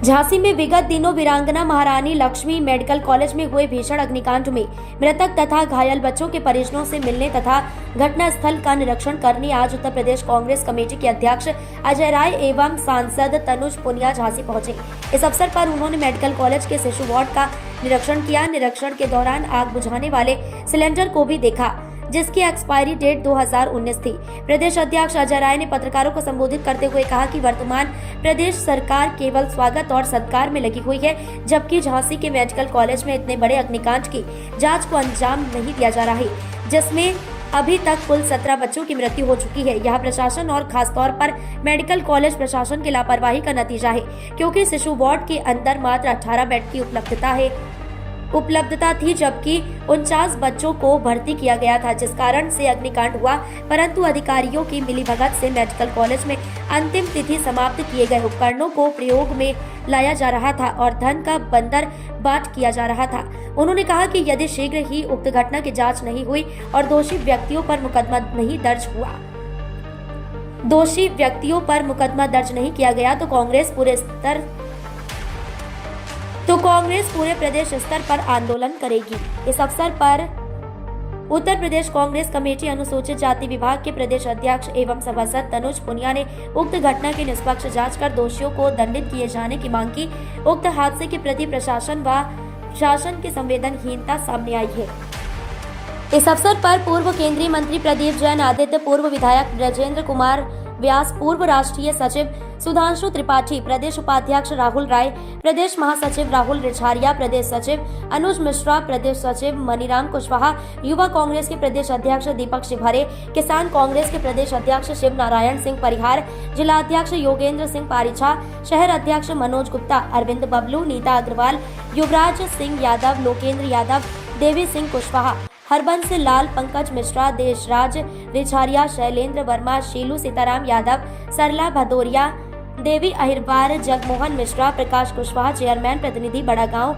झांसी में विगत दिनों वीरांगना महारानी लक्ष्मी मेडिकल कॉलेज में हुए भीषण अग्निकांड में मृतक तथा घायल बच्चों के परिजनों से मिलने तथा घटनास्थल का निरीक्षण करने आज उत्तर प्रदेश कांग्रेस कमेटी के अध्यक्ष अजय राय एवं सांसद तनुज पुनिया झांसी पहुंचे। इस अवसर पर उन्होंने मेडिकल कॉलेज के शिशु वार्ड का निरीक्षण किया। निरीक्षण के दौरान आग बुझाने वाले सिलेंडर को भी देखा जिसकी एक्सपायरी डेट 2019 थी। प्रदेश अध्यक्ष अजय राय ने पत्रकारों को संबोधित करते हुए कहा कि वर्तमान प्रदेश सरकार केवल स्वागत और सत्कार में लगी हुई है, जबकि झांसी के मेडिकल कॉलेज में इतने बड़े अग्निकांड की जांच को अंजाम नहीं दिया जा रहा है, जिसमें अभी तक कुल 17 बच्चों की मृत्यु हो चुकी है। यह प्रशासन और खासतौर पर मेडिकल कॉलेज प्रशासन की लापरवाही का नतीजा है, क्योंकि शिशु वार्ड के अंदर मात्र 18 बेड की उपलब्धता थी, जबकि 49 बच्चों को भर्ती किया गया था, जिस कारण से अग्निकांड हुआ। परंतु अधिकारियों की मिलीभगत से मेडिकल कॉलेज में अंतिम तिथि समाप्त किए गए उपकरणों को प्रयोग में लाया जा रहा था और धन का बंदर बाट किया जा रहा था। उन्होंने कहा कि यदि शीघ्र ही उक्त घटना की जांच नहीं हुई और दोषी व्यक्तियों पर मुकदमा दर्ज नहीं किया गया तो कांग्रेस पूरे प्रदेश स्तर पर आंदोलन करेगी। इस अवसर पर उत्तर प्रदेश कांग्रेस कमेटी अनुसूचित जाति विभाग के प्रदेश अध्यक्ष एवं सभासद तनुज पुनिया ने उक्त घटना की निष्पक्ष जांच कर दोषियों को दंडित किए जाने की मांग की। उक्त हादसे के प्रति प्रशासन व शासन की संवेदनहीनता सामने आई है। इस अवसर पर पूर्व केंद्रीय मंत्री प्रदीप जैन आदित्य, पूर्व विधायक ब्रजेंद्र कुमार व्यास, पूर्व राष्ट्रीय सचिव सुधांशु त्रिपाठी, प्रदेश उपाध्यक्ष राहुल राय, प्रदेश महासचिव राहुल रिछारिया, प्रदेश सचिव अनुज मिश्रा, प्रदेश सचिव मनीराम कुशवाहा, युवा कांग्रेस के प्रदेश अध्यक्ष दीपक शिवहरे, किसान कांग्रेस के प्रदेश अध्यक्ष शिव नारायण सिंह परिहार, जिला अध्यक्ष योगेंद्र सिंह पारिछा, शहर अध्यक्ष मनोज गुप्ता, अरविंद बबलू, नीता अग्रवाल, युवराज सिंह यादव, लोकेंद्र यादव, देवी सिंह कुशवाहा, हरबंस लाल, पंकज मिश्रा, देशराज रिछारिया, शैलेंद्र वर्मा, शीलू सीताराम यादव, सरला भदौरिया, देवी अहिरवार, जगमोहन मिश्रा, प्रकाश कुशवाहा, चेयरमैन प्रतिनिधि बड़ा गांव,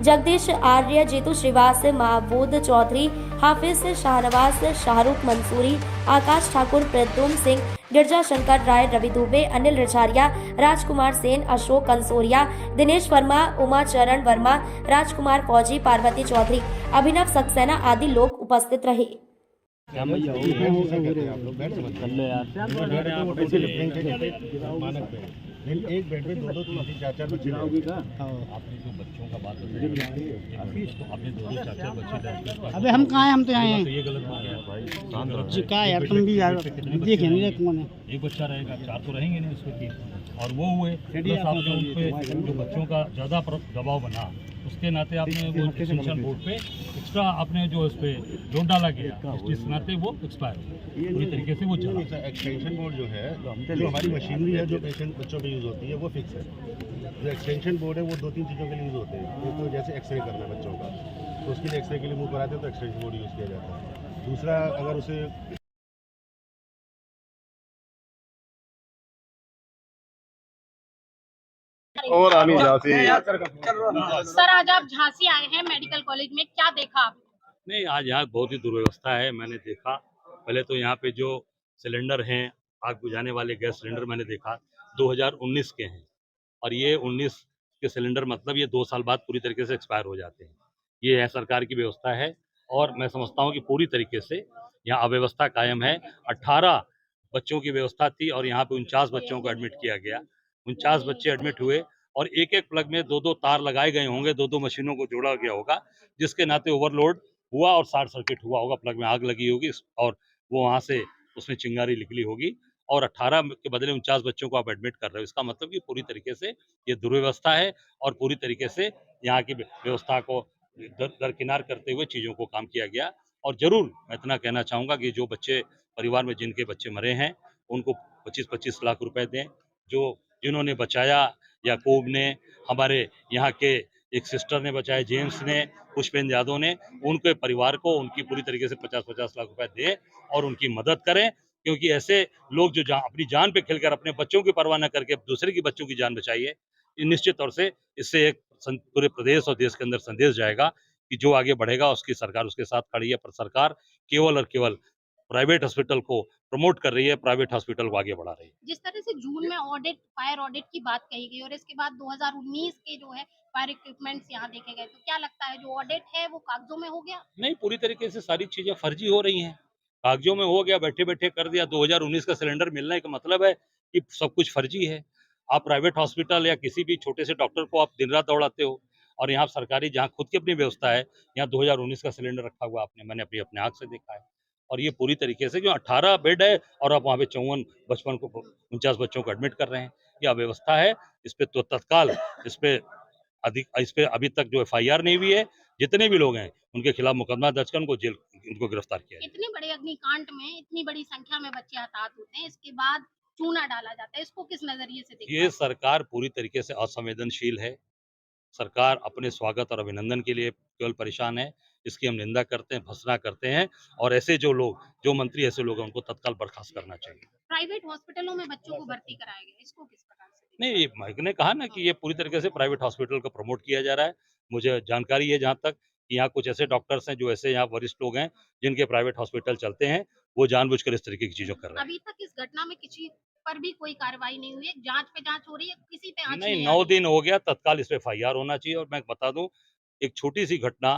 जगदीश आर्य, जीतू श्रीवास, महबूद चौधरी, हाफिज शाहनवाज, शाहरुख मंसूरी, आकाश ठाकुर, प्रद्युम्न सिंह, गिरजा शंकर राय, रवि दुबे, अनिल रिछारिया, राजकुमार सेन, अशोक कंसोरिया, दिनेश वर्मा, उमा चरण वर्मा, राजकुमार फौजी, पार्वती चौधरी, अभिनव सक्सेना आदि लोग उपस्थित रहे। एक बेड में दो तीन चार बच्चे आपने जो बच्चों का बात आपने दो चार बच्चे। अबे हम कहाँ हैं, हम तो यहाँ हैं। तो ये गलत हो गया भाई। जी क्या यार, तुम भी यार देख नहीं रहे कौन है। एक बच्चा रहेगा, 4 तो रहेंगे नहीं उसके तीन, और वो हुए प्लस आपने उन पे जो बच्चों का ज़्यादा दबाव बना, उसके नाते आपने वो एक्सटेंशन बोर्ड पे एक्स्ट्रा आपने जो उस पर जोर डाला गया, इस नाते वो एक्सपायर पूरी तरीके से वो चला। एक्सटेंशन बोर्ड जो है, जो हमारी मशीनरी है जो पेशेंट बच्चों में यूज़ होती है वो फिक्स है। जो एक्सटेंशन बोर्ड है वो 2-3 चीज़ों के लिए यूज़ होते हैं। एक तो जैसे एक्सरे करना है बच्चों का, तो उसके लिए एक्सरे के लिए मूव कराते हैं तो एक्सटेंशन बोर्ड यूज़ किया जाता है। दूसरा, अगर उसे और आनी झांसी। सर, आज आप झांसी आए हैं मेडिकल कॉलेज में, क्या देखा आप? नहीं, आज यहाँ बहुत ही दुर्व्यवस्था है। मैंने देखा पहले तो यहाँ पे जो सिलेंडर हैं, आग बुझाने वाले गैस सिलेंडर मैंने देखा 2019 के हैं, और ये 19 के सिलेंडर मतलब ये 2 साल बाद पूरी तरीके से एक्सपायर हो जाते हैं। ये है सरकार की व्यवस्था है, और मैं समझता हूँ कि पूरी तरीके से यहाँ अव्यवस्था कायम है। 18 बच्चों की व्यवस्था थी और यहाँ पे 49 बच्चों को एडमिट किया गया। 49 बच्चे एडमिट हुए और एक प्लग में 2-2 तार लगाए गए होंगे, 2-2 मशीनों को जोड़ा गया होगा, जिसके नाते ओवरलोड हुआ और शॉर्ट सर्किट हुआ होगा, प्लग में आग लगी होगी और वो वहां से उसमें चिंगारी निकली होगी, और 18 के बदले 49 बच्चों को आप एडमिट कर रहे हो। इसका मतलब कि पूरी तरीके से ये दुर्व्यवस्था है और पूरी तरीके से यहाँ की व्यवस्था को दरकिनार करते हुए चीजों को काम किया गया। और जरूर मैं इतना कहना चाहूंगा कि जो बच्चे परिवार में जिनके बच्चे मरे हैं उनको 25-25 लाख रुपए दें। जिन्होंने बचाया, याकूब ने, हमारे यहाँ के एक सिस्टर ने बचाया, जेम्स ने, पुष्पेंद्र यादव ने, उनके परिवार को उनकी पूरी तरीके से 50-50 लाख रुपए दें और उनकी मदद करें, क्योंकि ऐसे लोग जो अपनी जान पे खेलकर अपने बच्चों की परवाह न करके दूसरे की बच्चों की जान बचाइए, निश्चित तौर से इससे एक पूरे प्रदेश और देश के अंदर संदेश जाएगा कि जो आगे बढ़ेगा उसकी सरकार उसके साथ खड़ी है। पर सरकार केवल और केवल प्राइवेट हॉस्पिटल को प्रमोट कर रही है, प्राइवेट हॉस्पिटल को आगे बढ़ा रही है। जिस तरह से जून में ऑडिट, फायर ऑडिट की बात कही गई और इसके बाद 2019 के जो है फायर इक्विपमेंट्स यहाँ देखे गए, तो क्या लगता है जो ऑडिट है वो कागजों में हो गया? नहीं, पूरी तरीके से सारी चीजें फर्जी हो रही हैं, कागजों में हो गया, बैठे बैठे कर दिया। 2019 का सिलेंडर मिलने का मतलब है कि सब कुछ फर्जी है। आप प्राइवेट हॉस्पिटल या किसी भी छोटे से डॉक्टर को आप दिन रात दौड़ाते हो, और यहाँ सरकारी जहाँ खुद की अपनी व्यवस्था है, यहाँ 2019 का सिलेंडर रखा हुआ आपने, मैंने अपने आंख से देखा है। और ये पूरी तरीके से जो 18 बेड है और आप वहाँ पे 49 बच्चों को एडमिट कर रहे हैं, ये अव्यवस्था है। इस पे तो तत्काल इस पे अभी तक जो FIR नहीं हुई है, जितने भी लोग हैं उनके खिलाफ मुकदमा दर्ज कर उनको गिरफ्तार किया जाए। इतने बड़े अग्निकांड में इतनी बड़ी संख्या में बच्चे हताहत होते हैं, इसके बाद चूना डाला जाता है, इसको किस नजरिए से देखते ये हैं? सरकार पूरी तरीके से असंवेदनशील है। सरकार अपने स्वागत और अभिनंदन के लिए केवल परेशान है। इसकी हम निंदा करते हैं, भर्त्सना करते हैं, और ऐसे जो मंत्री ऐसे लोग हैं उनको तत्काल बर्खास्त करना चाहिए। प्राइवेट हॉस्पिटलों में बच्चों को भर्ती कराया गया, इसको किस प्रकार से देखते नहीं, मैंने कहा ना कि ये पूरी तरीके से प्राइवेट हॉस्पिटल को प्रमोट किया जा रहा है। मुझे जानकारी है जहाँ तक कि यहाँ कुछ ऐसे डॉक्टर्स हैं जो ऐसे यहाँ वरिष्ठ लोग हैं जिनके प्राइवेट हॉस्पिटल चलते हैं, वो जानबूझकर इस तरीके की चीज़ों कर हैं? रहे हैं। अभी तक इस घटना में किसी पर भी कोई कार्रवाई नहीं हुई है, जांच पे जांच हो रही है, किसी पे आंच नहीं, नहीं 9 आ रही। दिन हो गया, तत्काल इस पे FIR होना चाहिए। और मैं बता दूँ, एक छोटी-सी घटना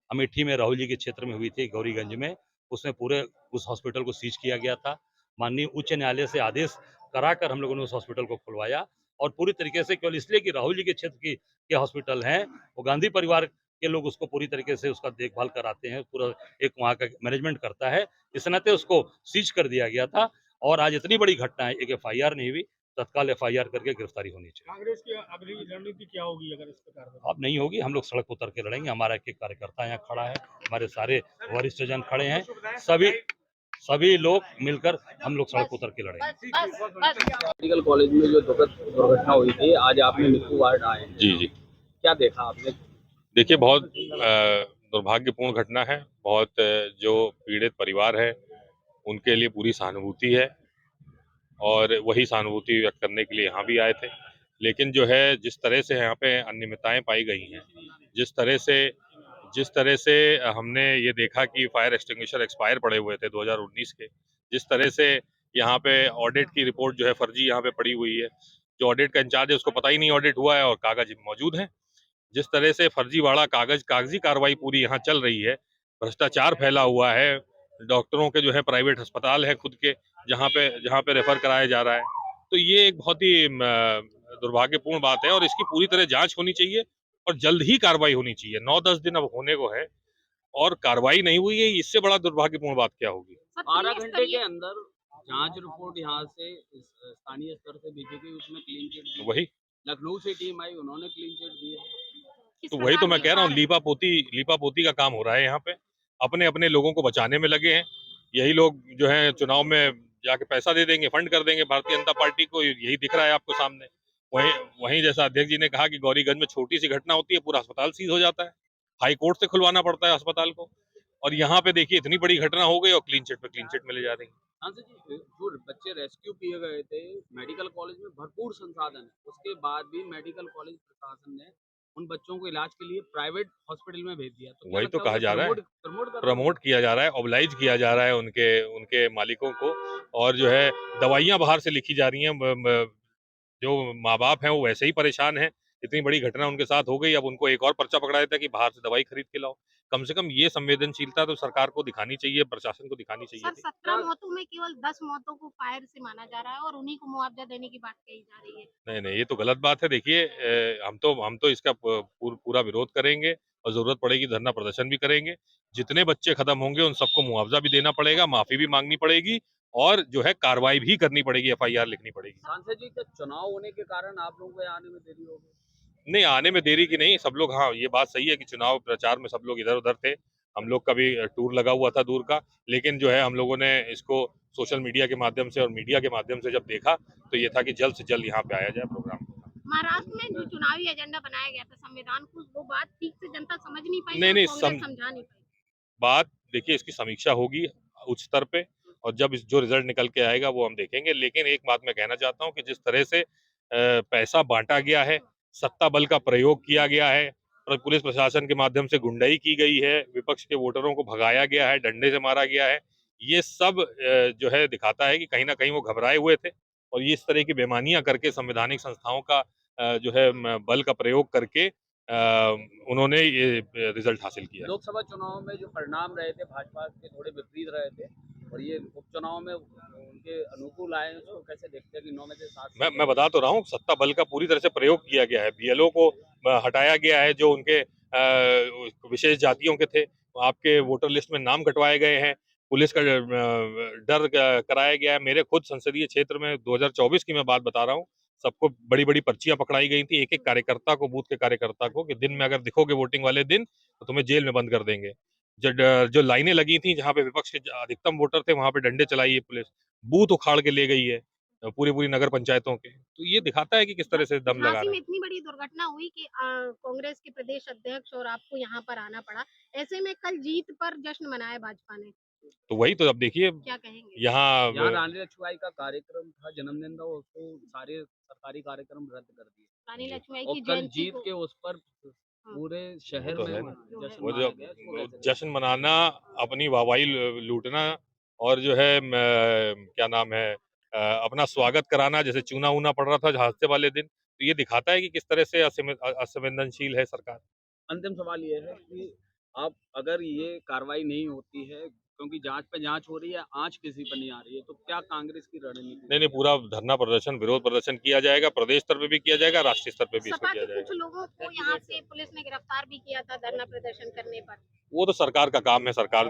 अमेठी में राहुल जी के क्षेत्र में हुई थी, गौरीगंज में, उसमें पूरे उस हॉस्पिटल को सीज किया गया था। माननीय उच्च न्यायालय से आदेश कराकर हम लोगों ने उस हॉस्पिटल को खुलवाया, और पूरी तरीके से केवल इसलिए कि राहुल जी के क्षेत्र के हॉस्पिटल हैं, वो गांधी परिवार के लोग उसको पूरी तरीके से उसका देखभाल कराते हैं, पूरा एक वहाँ का मैनेजमेंट करता है, इस नाते उसको सीज कर दिया गया था। और आज इतनी बड़ी घटना है, एक FIR नहीं हुई, तत्काल FIR करके गिरफ्तारी होनी चाहिए। कांग्रेस की अगली रणनीति क्या होगी अगर इस प्रकार अब नहीं होगी, हम लोग सड़क उतर के लड़ेंगे। हमारा एक कार्यकर्ता यहाँ खड़ा है, हमारे सारे वरिष्ठ जन खड़े हैं, सभी लोग मिलकर हम लोग सड़क उतर के लड़ेंगे। बस मेडिकल कॉलेज में जो दुर्घटना हुई थी, आज आपने निक्कू वार्ड आए हैं, जी जी क्या देखा आपने? देखिए, बहुत दुर्भाग्यपूर्ण घटना है। बहुत जो पीड़ित परिवार है उनके लिए पूरी सहानुभूति है, और वही सहानुभूति व्यक्त करने के लिए यहाँ भी आए थे। लेकिन जो है, जिस तरह से यहाँ पे अनियमितताएं पाई गई हैं, जिस तरह से हमने ये देखा कि फायर एक्सटिंग्विशर एक्सपायर पड़े हुए थे 2019 के, जिस तरह से यहाँ पे ऑडिट की रिपोर्ट जो है फर्जी यहाँ पे पड़ी हुई है, जो ऑडिट का इंचार्ज है उसको पता ही नहीं ऑडिट हुआ है और कागज मौजूद हैं। जिस तरह से फर्जीवाड़ा कागजी कार्रवाई पूरी यहाँ चल रही है, भ्रष्टाचार फैला हुआ है, डॉक्टरों के जो है प्राइवेट अस्पताल है खुद के, जहाँ पे रेफर कराया जा रहा है, तो ये एक बहुत ही दुर्भाग्यपूर्ण बात है, और इसकी पूरी तरह जांच होनी चाहिए और जल्द ही कार्रवाई होनी चाहिए। 9-10 दिन अब होने को है और कार्रवाई नहीं हुई है, इससे बड़ा दुर्भाग्यपूर्ण बात क्या होगी। 12 घंटे के अंदर जांच रिपोर्ट यहाँ से स्थानीय स्तर से भेजी गई, उसमें क्लीन चिट दी। वही लखनऊ से टीम आई, उन्होंने क्लीन चिट दी है। तो वही तो मैं कह रहा हूँ, लीपा पोती का काम हो रहा है यहाँ पे। अपने अपने लोगों को बचाने में लगे हैं। यही लोग जो है चुनाव में जाके पैसा दे देंगे, फंड कर देंगे भारतीय जनता पार्टी को, यही दिख रहा है आपको सामने। वहीं जैसा अध्यक्ष जी ने कहा कि गौरीगंज में छोटी सी घटना होती है, पूरा अस्पताल सीज हो जाता है, हाई कोर्ट से खुलवाना पड़ता है अस्पताल को। और यहाँ पे देखिए, इतनी बड़ी घटना हो गई और क्लीन चिट पे क्लीन चिट मिले जा रही है। सांसद जी, जो बच्चे रेस्क्यू किए गए थे, मेडिकल कॉलेज में भरपूर संसाधन है, उसके बाद भी मेडिकल कॉलेज प्रशासन ने उन बच्चों को इलाज के लिए प्राइवेट हॉस्पिटल में भेज दिया। तो वही तो कहा जा रहा है, प्रमोट किया जा रहा है, ऑबलाइज किया जा रहा है उनके मालिकों को। और जो है, दवाइयां बाहर से लिखी जा रही हैं। जो माँ बाप हैं वो वैसे ही परेशान हैं, इतनी बड़ी घटना उनके साथ हो गई, अब उनको एक और पर्चा पकड़ा देता है कि बाहर से दवाई खरीद के लाओ। कम से कम ये संवेदनशीलता तो सरकार को दिखानी चाहिए, प्रशासन को दिखानी चाहिए सर, थी। 17 मौतों में केवल 10 मौतों को फायर से माना जा रहा है और उन्हीं को मुआवजा देने की बात कही जा रही है। नहीं, ये तो गलत बात है। देखिए, हम तो इसका पूरा विरोध करेंगे और जरूरत पड़ेगी धरना प्रदर्शन भी करेंगे। जितने बच्चे खत्म होंगे उन सबको मुआवजा भी देना पड़ेगा, माफी भी मांगनी पड़ेगी, और जो है कार्रवाई भी करनी पड़ेगी, FIR लिखनी पड़ेगी। सांसद जी, क्या चुनाव होने के कारण आप लोगों को यहाँ आने में देरी होगी? नहीं, आने में देरी की नहीं, सब लोग, हाँ ये बात सही है कि चुनाव प्रचार में सब लोग इधर उधर थे। हम लोग का भी टूर लगा हुआ था दूर का, लेकिन जो है हम लोगों ने इसको सोशल मीडिया के माध्यम से और मीडिया के माध्यम से जब देखा तो ये था कि जल्द से जल्द यहाँ पे आया जाए प्रोग्राम। महाराष्ट्र में जो चुनावी एजेंडा बनाया गया था संविधान को, वो बात ठीक से जनता समझ नहीं पाई, नहीं, समझा नहीं पाई। बात देखिए, इसकी समीक्षा होगी उच्च स्तर पे, और जब जो रिजल्ट निकल के आएगा वो हम देखेंगे। लेकिन एक बात मैं कहना चाहता हूँ कि जिस तरह से पैसा बांटा गया है, सत्ता बल का प्रयोग किया गया है, और पुलिस प्रशासन के माध्यम से गुंडाई की गई है, विपक्ष के वोटरों को भगाया गया है, डंडे से मारा गया है, ये सब जो है दिखाता है कि कहीं ना कहीं वो घबराए हुए थे और ये इस तरह की बेईमानियां करके संवैधानिक संस्थाओं का जो है बल का प्रयोग करके उन्होंने ये रिजल्ट हासिल किया। लोकसभा चुनाव में जो परिणाम रहे थे भाजपा के थोड़े विपरीत रहे थे और ये उपचुनाव में उनके अनुकूल आए, उसको कैसे देखते हैं कि 9 में से 7 मैं बता तो रहा हूँ, सत्ता बल का पूरी तरह से प्रयोग किया गया है। बीएलओ को हटाया गया है जो उनके विशेष जातियों के थे, आपके वोटर लिस्ट में नाम कटवाए गए हैं, पुलिस का डर कराया गया है। मेरे खुद संसदीय क्षेत्र में 2024 की मैं बात बता रहा हूँ, सबको बड़ी बड़ी पर्चियां पकड़ाई गई थी, एक एक कार्यकर्ता को, बूथ के कार्यकर्ता को, कि दिन में अगर दिखोगे वोटिंग वाले दिन तो तुम्हें जेल में बंद कर देंगे। जो लाइनें लगी थी जहाँ पे विपक्ष के अधिकतम वोटर थे वहां पे डंडे चलाई है पुलिस, बूथ उखाड़ के ले गई है पूरी पूरी नगर पंचायतों के। तो ये दिखाता है कि किस तरह से दम लगा झांसी रहा में है। इतनी बड़ी दुर्घटना हुई कि कांग्रेस के प्रदेश अध्यक्ष और आपको यहाँ पर आना पड़ा। ऐसे में कल जीत पर जश्न मनाया भाजपा ने, तो वही तो अब देखिए क्या कहेंगे? यहाँ यहाँ रानी लक्ष्मीबाई का कार्यक्रम था, जन्मदिन था, उसको सारे सरकारी कार्यक्रम रद्द कर दिए रानी लक्ष्मीबाई और की कल जयंती जीत को के उस पर पूरे शहर वो तो में है ना। जश्न वो मनाया जो गया, इसको कैसे जश्न मनाना, अपनी वाहवाही लूटना और जो है क्या नाम है अपना स्वागत कराना, जैसे चूना ऊना पड़ रहा था हादसे वाले दिन, तो ये दिखाता है कि किस तरह से असंवेदनशील है सरकार। अंतिम सवाल ये है कि आप अगर ये कार्रवाई नहीं होती है, क्योंकि जांच पे जांच हो रही है, आंच किसी पर नहीं आ रही है, तो क्या कांग्रेस की रणनीति? नहीं, पूरा धरना प्रदर्शन, विरोध प्रदर्शन किया जाएगा, प्रदेश स्तर पे भी किया जाएगा, राष्ट्रीय स्तर पे भी इसको सपा किया के कुछ जाएगा। लोगों को यहाँ से पुलिस ने गिरफ्तार भी किया था धरना प्रदर्शन करने पर। वो तो सरकार का काम है, सरकार